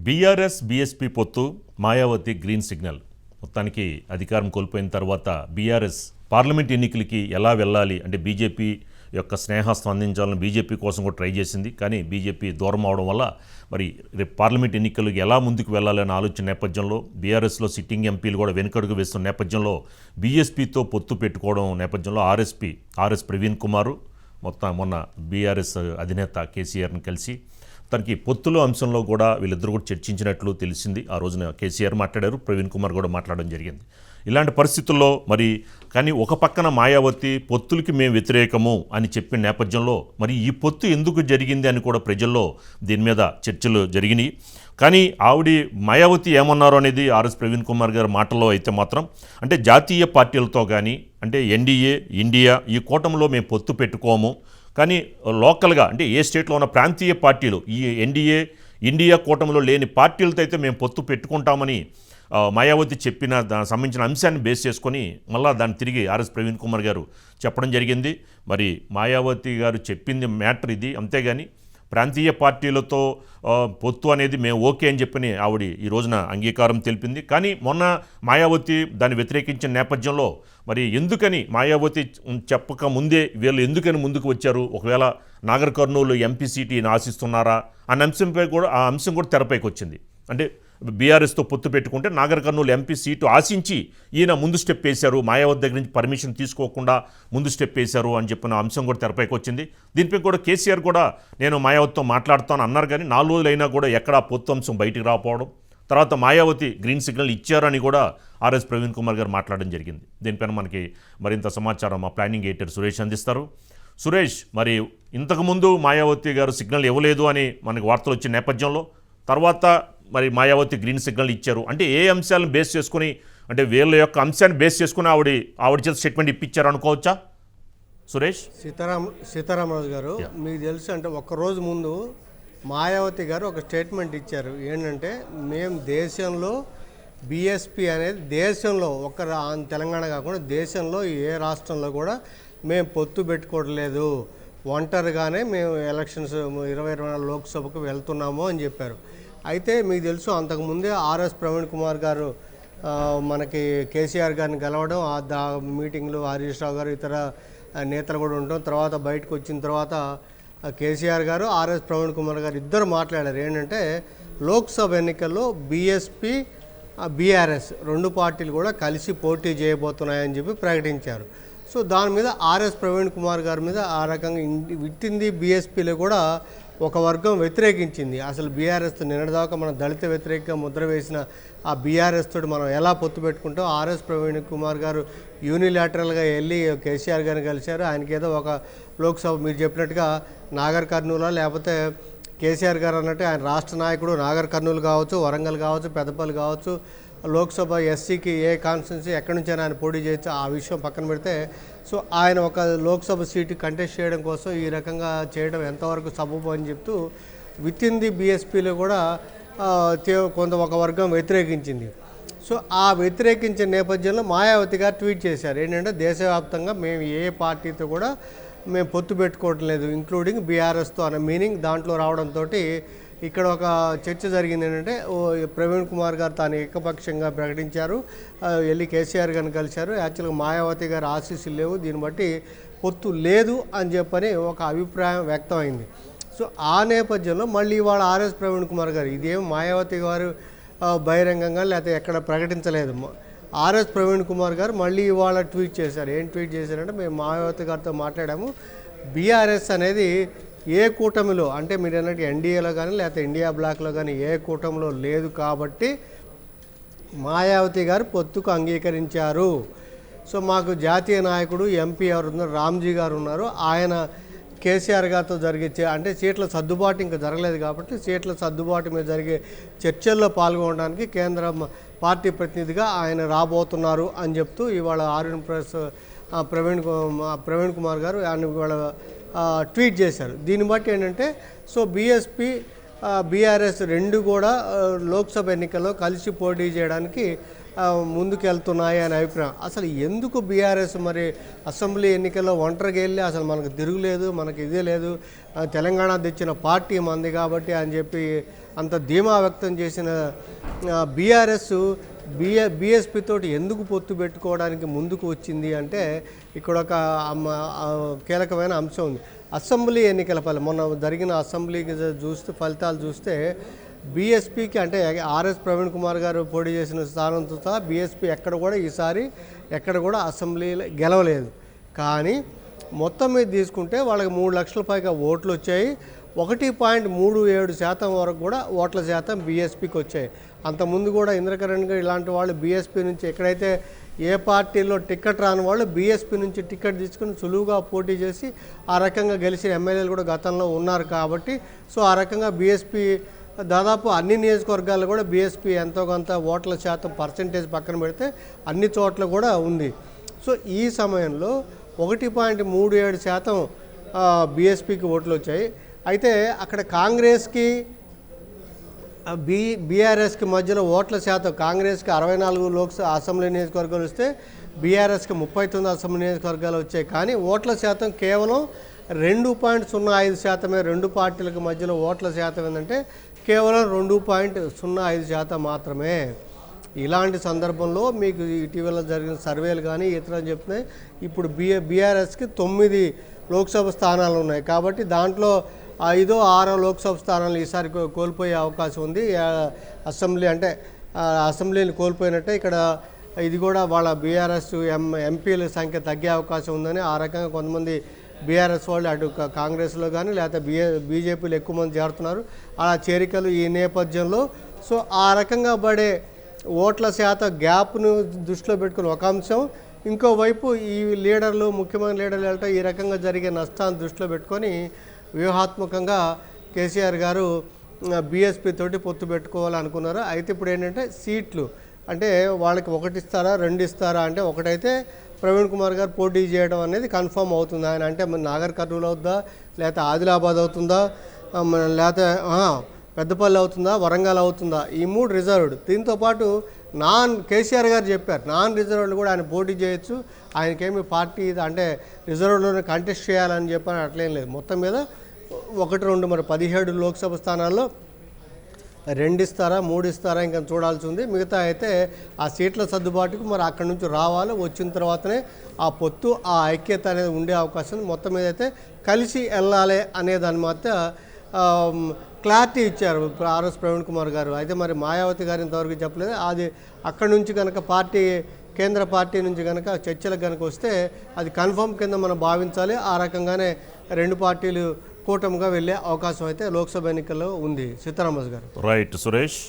BRS BSP పొత్తు Mayawati green signal మొత్తానికి అధికారం కోల్పోయిన తర్వాత బీఆర్ఎస్ పార్లమెంట్ ఎన్నికలకి ఎలా వెళ్ళాలి అంటే బీజేపీ యొక్క స్నేహస్తం అందించాలని బీజేపీ కోసం కూడా ట్రై చేసింది. కానీ బీజేపీ దూరం అవడం వల్ల మరి రేపు పార్లమెంట్ ఎన్నికలకు ఎలా ముందుకు వెళ్ళాలని ఆలోచన నేపథ్యంలో బీఆర్ఎస్లో సిట్టింగ్ ఎంపీలు కూడా వెనుకడుగు వేస్తున్న నేపథ్యంలో బీఎస్పీతో పొత్తు పెట్టుకోవడం నేపథ్యంలో ఆర్ఎస్ ప్రవీణ్ కుమారు మొన్న బీఆర్ఎస్ అధినేత కేసీఆర్ని కలిసి తనకి పొత్తులో అంశంలో కూడా వీళ్ళిద్దరూ కూడా చర్చించినట్లు తెలిసింది. ఆ రోజున కేసీఆర్ మాట్లాడారు, ప్రవీణ్ కుమార్ కూడా మాట్లాడడం జరిగింది. ఇలాంటి పరిస్థితుల్లో మరి కానీ ఒక పక్కన మాయావతి పొత్తులకి మేము వ్యతిరేకము అని చెప్పిన నేపథ్యంలో మరి ఈ పొత్తు ఎందుకు జరిగింది అని కూడా ప్రజల్లో దీని మీద చర్చలు జరిగినాయి. కానీ మాయావతి ఏమన్నారు అనేది ఆర్ఎస్ ప్రవీణ్ కుమార్ గారి మాటల్లో అయితే మాత్రం అంటే జాతీయ పార్టీలతో కానీ అంటే ఎన్డీఏ ఇండియా ఈ కూటమిలో మేము పొత్తు పెట్టుకోము, కానీ లోకల్గా అంటే ఏ స్టేట్లో ఉన్న ప్రాంతీయ పార్టీలు ఈ ఎన్డీఏ ఇండియా కూటమిలో లేని పార్టీలతో అయితే మేము పొత్తు పెట్టుకుంటామని మాయావతి చెప్పిన దానికి సంబంధించిన అంశాన్ని బేస్ చేసుకొని మళ్ళీ దాన్ని తిరిగి ఆర్ఎస్ ప్రవీణ్ కుమార్ గారు చెప్పడం జరిగింది. మరి మాయావతి గారు చెప్పింది మ్యాటర్ ఇది, అంతేగాని ప్రాంతీయ పార్టీలతో పొత్తు అనేది మేము ఓకే అని చెప్పని ఆవిడ ఈ రోజున అంగీకారం తెలిపింది. కానీ మొన్న మాయావతి దాన్ని వ్యతిరేకించిన నేపథ్యంలో మరి ఎందుకని మాయావతి చెప్పక ముందే వీళ్ళు ఎందుకని ముందుకు వచ్చారు, ఒకవేళ నాగర్ కర్నూలు ఎంపీ సీటీని ఆశిస్తున్నారా అన్న అంశం కూడా తెరపైకి వచ్చింది. అంటే బీఆర్ఎస్తో పొత్తు పెట్టుకుంటే నాగర్ కర్నూలు ఎంపీ సీటు ఆశించి ఈయన ముందు స్టెప్ వేశారు, మాయావతి దగ్గర నుంచి పర్మిషన్ తీసుకోకుండా ముందు స్టెప్ వేశారు అని చెప్పిన అంశం కూడా తెరపైకి వచ్చింది. దీనిపై కూడా కేసీఆర్ కూడా నేను మాయావతితో మాట్లాడుతాను అన్నారు, కానీ 4 రోజులైనా కూడా ఎక్కడా పొత్తు అంశం బయటికి రాకపోవడం, తర్వాత మాయావతి గ్రీన్ సిగ్నల్ ఇచ్చారని కూడా ఆర్ఎస్ ప్రవీణ్ కుమార్ గారు మాట్లాడడం జరిగింది. దీనిపైన మనకి మరింత సమాచారం మా ప్లానింగ్ ఎడిటర్ సురేష్ అందిస్తారు. సురేష్, మరి ఇంతకుముందు మాయావతి గారు సిగ్నల్ ఇవ్వలేదు అని మనకి వార్తలు వచ్చిన నేపథ్యంలో తర్వాత మరి మాయావతి గ్రీన్ సిగ్నల్ ఇచ్చారు అంటే ఏ అంశాలను బేస్ చేసుకుని అంటే వీళ్ళ యొక్క అంశాన్ని బేస్ చేసుకుని ఆవిడ చేత స్టేట్మెంట్ ఇప్పించారు అనుకోవచ్చా సురేష్? సీతారామరాజు గారు, మీకు తెలుసు అంటే ఒక్కరోజు ముందు మాయావతి గారు ఒక స్టేట్మెంట్ ఇచ్చారు. ఏంటంటే మేము దేశంలో బీఎస్పీ అనేది దేశంలో తెలంగాణ కాకుండా దేశంలో ఏ రాష్ట్రంలో కూడా మేము పొత్తు పెట్టుకోవట్లేదు, ఒంటరిగానే మేము ఎలక్షన్స్ 2024 లోక్సభకు వెళ్తున్నాము అని చెప్పారు. అయితే మీకు తెలుసు అంతకుముందే ఆర్ఎస్ ప్రవీణ్ కుమార్ గారు మనకి కేసీఆర్ గారిని కలవడం, ఆ మీటింగ్లో హరీష్ రావు గారు ఇతర నేతలు కూడా ఉండటం, తర్వాత బయటకు వచ్చిన తర్వాత కేసీఆర్ గారు ఆర్ఎస్ ప్రవీణ్ కుమార్ గారు ఇద్దరు మాట్లాడారు. ఏంటంటే లోక్సభ ఎన్నికల్లో బీఎస్పీ బీఆర్ఎస్ 2 పార్టీలు కూడా కలిసి పోటీ చేయబోతున్నాయని చెప్పి ప్రకటించారు. సో దాని మీద ఆర్ఎస్ ప్రవీణ్ కుమార్ గారి మీద ఆ రకంగా విట్టింది బీఎస్పీలో కూడా ఒక వర్గం వ్యతిరేకించింది. అసలు బీఆర్ఎస్ నిన్నటిదాకా మనం దళిత వ్యతిరేకంగా ముద్ర వేసిన ఆ బీఆర్ఎస్ తోటి మనం ఎలా పొత్తు పెట్టుకుంటాం, ఆర్ఎస్ ప్రవీణ్ కుమార్ గారు యూనిలాటరల్గా వెళ్ళి కేసీఆర్ గారిని కలిశారు. ఆయనకి ఏదో ఒక లోక్సభ మీరు చెప్పినట్టుగా నాగర్ కర్నూలా లేకపోతే కేసీఆర్ గారు అన్నట్టు ఆయన రాష్ట్ర నాయకుడు నాగర్ కర్నూలు కావచ్చు, వరంగల్ కావచ్చు, పెద్దపల్లి కావచ్చు, లోక్సభ ఎస్సీకి ఏ కాన్స్టిట్యున్సీ ఎక్కడి నుంచైనా ఆయన పోటీ చేయొచ్చు, ఆ విషయం పక్కన పెడితే సో ఆయన ఒక లోక్సభ సీటు కంటెస్ట్ చేయడం కోసం ఈ రకంగా చేయడం ఎంతవరకు సబబు అని చెప్తూ వితిన్ ది బీఎస్పీలో కూడా ఒక వర్గం వ్యతిరేకించింది. సో ఆ వ్యతిరేకించిన నేపథ్యంలో మాయావతి గారు ట్వీట్ చేశారు. ఏంటంటే దేశవ్యాప్తంగా మేము ఏ పార్టీతో కూడా మేము పొత్తు పెట్టుకోవట్లేదు ఇంక్లూడింగ్ బీఆర్ఎస్తో అనే మీనింగ్ దాంట్లో రావడంతో ఇక్కడ ఒక చర్చ జరిగింది. ఏంటంటే ప్రవీణ్ కుమార్ గారు తాను ఏకపక్షంగా ప్రకటించారు, వెళ్ళి కేసీఆర్ గారిని కలిశారు. యాక్చువల్గా మాయావతి గారు ఆశీస్సులు లేవు, దీన్ని బట్టి పొత్తు లేదు అని చెప్పని ఒక అభిప్రాయం వ్యక్తమైంది. సో ఆ నేపథ్యంలో మళ్ళీ ఇవాళ ఆర్ఎస్ ప్రవీణ్ కుమార్ గారు ఇదేం మాయావతి గారు బహిరంగంగా లేకపోతే ఎక్కడ ప్రకటించలేదు. ఆర్ఎస్ ప్రవీణ్ కుమార్ గారు మళ్ళీ ఇవాళ ట్వీట్ చేశారు. ఏం ట్వీట్ చేశారంటే మేము మాయావతి గారితో మాట్లాడాము, బీఆర్ఎస్ అనేది ఏ కూటమిలో అంటే మీరు అన్నట్టు ఎన్డీఏలో కానీ లేకపోతే ఇండియా బ్లాక్లో కానీ ఏ కూటమిలో లేదు కాబట్టి మాయావతి గారు పొత్తుకు అంగీకరించారు. సో మాకు జాతీయ నాయకుడు ఎంపీ ఎవరు ఉన్నారు, రామ్జీ గారు ఉన్నారు, ఆయన కేసీఆర్ గారితో జరిగే అంటే సీట్ల సర్దుబాటు ఇంకా జరగలేదు కాబట్టి సీట్ల సర్దుబాటు మీద జరిగే చర్చల్లో పాల్గొనడానికి కేంద్ర పార్టీ ప్రతినిధిగా ఆయన రాబోతున్నారు అని చెప్తూ ఇవాళ ఆర్యన్ ప్రెస్ ప్రవీణ్ కుమార్ గారు ఆయన ఇవాళ ట్వీట్ చేశారు. దీన్ని బట్టి ఏంటంటే సో బీఎస్పీ బీఆర్ఎస్ రెండు కూడా లోక్సభ ఎన్నికల్లో కలిసి పోటీ చేయడానికి ముందుకెళ్తున్నాయి అనే అభిప్రాయం. అసలు ఎందుకు బీఆర్ఎస్ మరి అసెంబ్లీ ఎన్నికల్లో ఒంటరికి వెళ్ళి అసలు మనకు తిరుగులేదు, మనకి ఇదే లేదు, తెలంగాణ తెచ్చిన పార్టీ మంది కాబట్టి అని చెప్పి అంత ధీమా వ్యక్తం చేసిన బీఆర్ఎస్ బీఎస్పీ తోటి ఎందుకు పొత్తు పెట్టుకోవడానికి ముందుకు వచ్చింది అంటే ఇక్కడ ఒక కీలకమైన అంశం ఉంది. అసెంబ్లీ ఎన్నికల మొన్న జరిగిన అసెంబ్లీకి ఫలితాలు చూస్తే బీఎస్పీకి అంటే ఆర్ఎస్ ప్రవీణ్ కుమార్ గారు పోటీ చేసిన స్థానంతో సహా బీఎస్పీ ఎక్కడ కూడా అసెంబ్లీలో గెలవలేదు. కానీ మొత్తం మీద తీసుకుంటే వాళ్ళకి 3 లక్షల పైగా ఓట్లు వచ్చాయి. 1.37% వరకు కూడా ఓట్ల శాతం బీఎస్పీకి వచ్చాయి. అంతకుముందు కూడా ఇంద్రకరణ్ గారు ఇలాంటి వాళ్ళు బీఎస్పీ నుంచి ఎక్కడైతే ఏ పార్టీలో టికెట్ రాని వాళ్ళు బీఎస్పీ నుంచి టికెట్ తీసుకుని సులువుగా పోటీ చేసి ఆ రకంగా గెలిచిన ఎమ్మెల్యేలు కూడా గతంలో ఉన్నారు. కాబట్టి సో ఆ రకంగా బీఎస్పీ దాదాపు అన్ని నియోజకవర్గాల్లో కూడా బీఎస్పీ ఎంతో కొంత ఓట్ల శాతం పర్సంటేజ్ పక్కన పెడితే అన్ని చోట్ల కూడా ఉంది. సో ఈ సమయంలో 1.37% బీఎస్పీకి ఓట్లు వచ్చాయి. అయితే అక్కడ కాంగ్రెస్కి బీఆర్ఎస్కి మధ్యలో ఓట్ల శాతం కాంగ్రెస్కి 64 లోక్సభ అసెంబ్లీ నియోజకవర్గాలు వస్తే బీఆర్ఎస్కి 39 అసెంబ్లీ నియోజకవర్గాలు వచ్చాయి. కానీ ఓట్ల శాతం కేవలం 2.05%. రెండు పార్టీలకు మధ్యలో ఓట్ల శాతం ఏంటంటే కేవలం 2.05% మాత్రమే. ఇలాంటి సందర్భంలో మీకు ఇటీవల జరిగిన సర్వేలు కానీ ఇతర చెప్తున్నాయి. ఇప్పుడు బీఆర్ఎస్కి 9 లోక్సభ స్థానాలు ఉన్నాయి. కాబట్టి దాంట్లో 5, 6 లోక్సభ స్థానాలు ఈసారి కోల్పోయే అవకాశం ఉంది. అసెంబ్లీని కోల్పోయినట్టే ఇక్కడ ఇది కూడా వాళ్ళ బీఆర్ఎస్ ఎంపీల సంఖ్య తగ్గే అవకాశం ఉందని ఆ రకంగా కొంతమంది బీఆర్ఎస్ వాళ్ళు అటు కాంగ్రెస్లో కానీ లేకపోతే బీజేపీలో ఎక్కువ మంది చేరుతున్నారు. అలా చేరికలు ఈ నేపథ్యంలో సో ఆ రకంగా పడే ఓట్ల శాతం గ్యాప్ను దృష్టిలో పెట్టుకుని ఒక అంశం, ఇంకోవైపు ఈ ముఖ్యమైన లీడర్లు వెళ్ళటం ఈ రకంగా జరిగే నష్టాన్ని దృష్టిలో పెట్టుకొని వ్యూహాత్మకంగా కేసీఆర్ గారు బీఎస్పీ తోటి పొత్తు పెట్టుకోవాలనుకున్నారు. అయితే ఇప్పుడు ఏంటంటే సీట్లు అంటే వాళ్ళకి 1 ఇస్తారా 2 ఇస్తారా అంటే ఒకటైతే ప్రవీణ్ కుమార్ గారు పోటీ చేయడం అనేది కన్ఫర్మ్ అవుతుంది. ఆయన అంటే నాగర్ కర్నూలు అవుతుందా, లేకపోతే ఆదిలాబాద్ అవుతుందా, లేకపోతే పెద్దపల్లి అవుతుందా, వరంగల్ అవుతుందా, ఈ 3 రిజర్వ్డ్. దీంతోపాటు కేసీఆర్ గారు చెప్పారు నాన్ రిజర్వ్డ్ కూడా ఆయన పోటీ చేయొచ్చు, ఆయనకేమి పార్టీ అంటే రిజర్వ్డ్లోనే కంటెస్ట్ చేయాలని చెప్పని అట్లేం లేదు. మొత్తం మీద 1, 2 మరి 17 లోక్సభ స్థానాల్లో 2 ఇస్తారా 3 ఇస్తారా ఇంకా చూడాల్సి ఉంది. మిగతా అయితే ఆ సీట్ల సర్దుబాటుకు మరి అక్కడి నుంచి రావాలి, వచ్చిన తర్వాతనే ఆ పొత్తు ఆ ఐక్యత అనేది ఉండే అవకాశం ఉంది. మొత్తం మీద అయితే కలిసి వెళ్ళాలి అనేదాన్ని మాత్రం క్లారిటీ ఇచ్చారు ఆర్ఎస్ ప్రవీణ్ కుమార్ గారు. అయితే మరి మాయావతి గారు ఇంతవరకు చెప్పలేదు. అది అక్కడి నుంచి కనుక కేంద్ర పార్టీ నుంచి కనుక చర్చలకు కనుక వస్తే అది కన్ఫర్మ్ కింద మనం భావించాలి. ఆ రకంగానే 2 పార్టీలు కూటమిగా వెళ్ళే అవకాశం అయితే లోక్సభ ఎన్నికల్లో ఉంది. సీతారామరాజు గారు. రైట్ సురేష్.